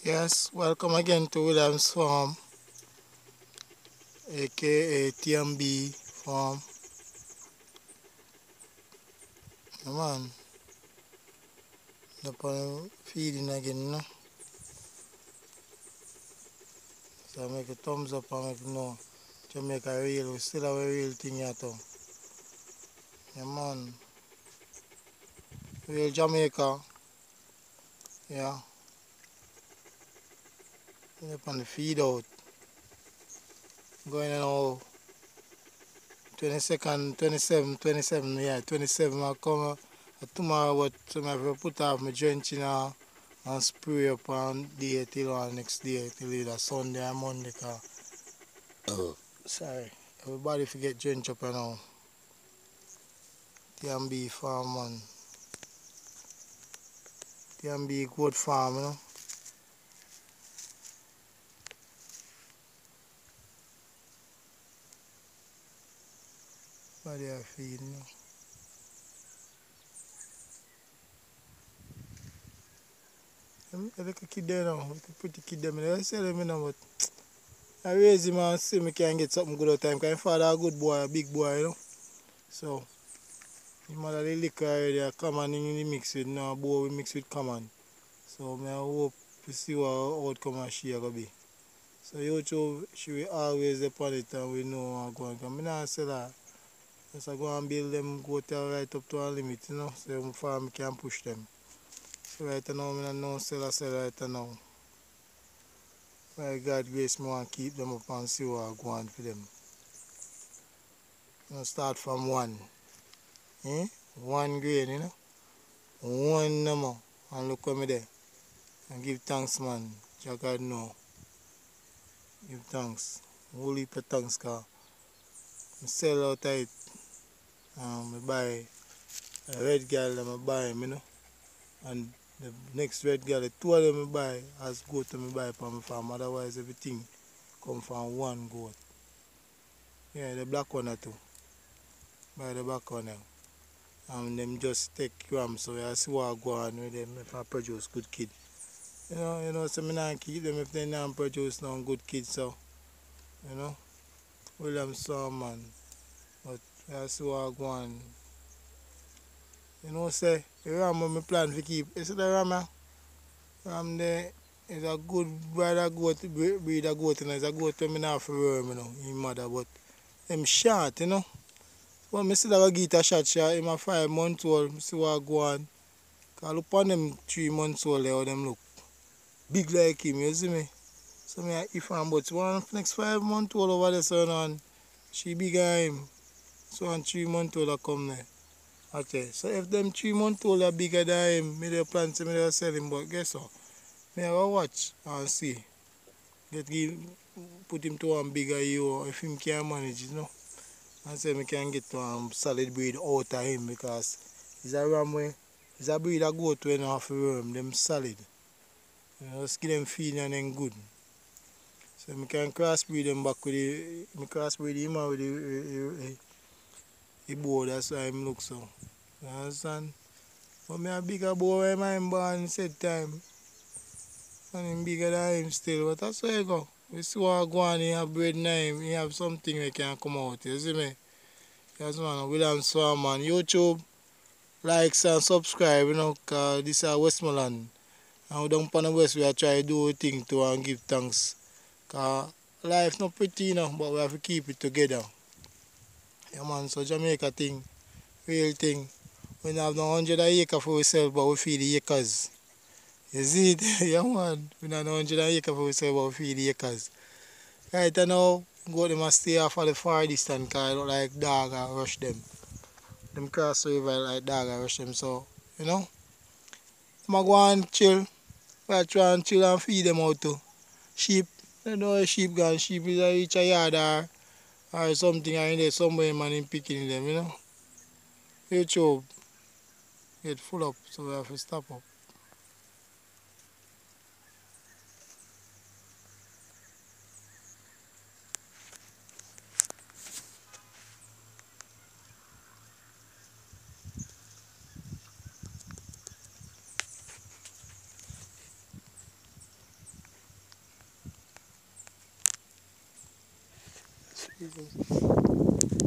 Yes, welcome again to Williams Farm, aka TMB Farm. Come on, the feeding again, you know. So I make a thumbs up and make you know Jamaica real, we still have a real thing here too. Yeah man, real Jamaica, yeah. Up on the feed out. Going on 22nd, 27, yeah, 27 I come tomorrow but so I put off my drenching and spray up on day till next day till either Sunday or Monday sorry. Everybody forget drench up and now. TMB farm man. TMB good farm, you know. Body are feeding, you know. I look a kid there now, look a pretty kid there. I sell him, you know, but I raise him and see me can get something good out of time. Because my father a good boy, a big boy, you know. So his mother the liquor already a common in the mix with now boy we mix with common. So I hope to see what outcome and she gonna be. So YouTube she will always upon it and we know what going on. I not say that. Just go and build them goat right up to a limit, you know, so the farm can push them. So right now I don't know sell right now. By God grace me want to keep them up and see what go on for them. You know, start from one. Eh? One grain, you know. One number. And look at me there. And give thanks, man. Jah God know. Give thanks. Whole heap of thanks, cause I sell out of it. I buy a red girl that I buy him, you know. And the next red girl, the two of them I buy as goat to me buy from my farm. Otherwise everything come from one goat. Yeah, the black one too. Buy the black one now. And them just take grams so I see what go on with them if I produce good kid. So I not keep them if they not produce no good kids so you know. William Sam man. But I see what go on. You know say the ram me plan to keep. You see the ram ram there is a good brother goat breed of goat, you know, it's a goat when me not for worm, you know, his mother, but them short, you know. But me see that I give it a shot, him a 5 months old, see what go on. Cause look on them 3 months old there, how them look. Big like him, you see me? So me I if I'm but one next 5 months old over there son and she bigger than him. So and 3 months old I come there. Okay. So if them 3 months old are bigger than him, me they plan to me they sell him, but guess what? Me I go watch and see. Put him to one bigger you if him can manage, you know. And say me can get solid breed out of him because he's a ram way. He's a breed of goat when off the worm, them solid. You know, just give them feed and then good. So I can crossbreed them back with crossbreed him with the bow, that's why him look so. You understand? But me a bigger boy when I'm born said time. And him bigger than him still, but that's where you go. We see what go on, he have bread in him, he have something that can come out, you see me? Yes man, William Swan man. YouTube, likes and subscribe, you know, cause this is Westmoreland. And we down on the west we are try to do a thing to and give thanks. Cause life not pretty, you know, but we have to keep it together. Yeah man, so Jamaica thing, real thing. We don't have no 100 acres for ourselves, but we feed the acres. You see it? Yeah man, we don't have no 100 acres for ourselves, but we feed the acres. Right now, go them and stay off of the far distance because I don't like dog and rush them. Them cross the river like dog and rush them, so, you know. I'm go and chill. I try and chill and feed them out too. Sheep, you know a sheep gone, sheep is a reach a yard or something and in there somewhere man in picking them, you know. YouTube get full up, so we have to stop up. Jesus.